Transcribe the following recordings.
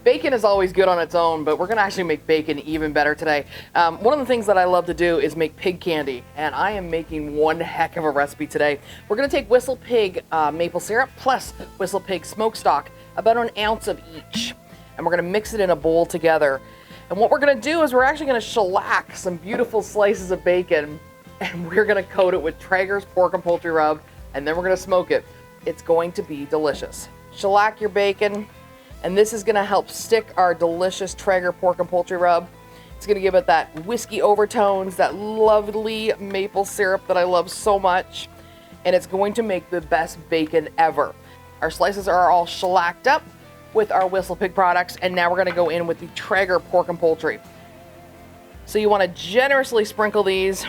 Bacon is always good on its own, but we're gonna actually make bacon even better today. One of the things that I love to do is make pig candy, and I am making one heck of a recipe today. We're gonna take WhistlePig maple syrup plus WhistlePig smoke stock, about an ounce of each, and we're gonna mix it in a bowl together. And what we're gonna do is we're actually gonna shellac some beautiful slices of bacon, and we're gonna coat it with Traeger's pork and poultry rub, and then we're gonna smoke it. It's going to be delicious. Shellac your bacon. And this is gonna help stick our delicious Traeger pork and poultry rub. It's gonna give it that whiskey overtones, that lovely maple syrup that I love so much. And it's going to make the best bacon ever. Our slices are all shellacked up with our WhistlePig products, and now we're gonna go in with the Traeger pork and poultry. So you wanna generously sprinkle these,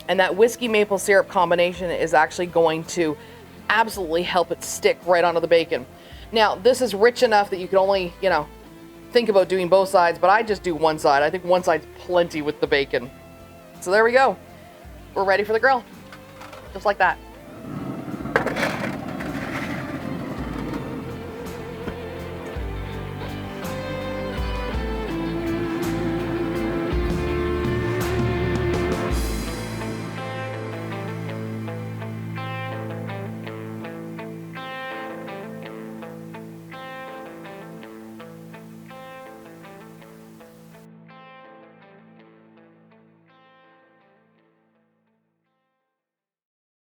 and that whiskey maple syrup combination is actually going to absolutely help it stick right onto the bacon. Now, this is rich enough that you can only, think about doing both sides, but I just do one side. I think one side's plenty with the bacon. So there we go. We're ready for the grill. Just like that.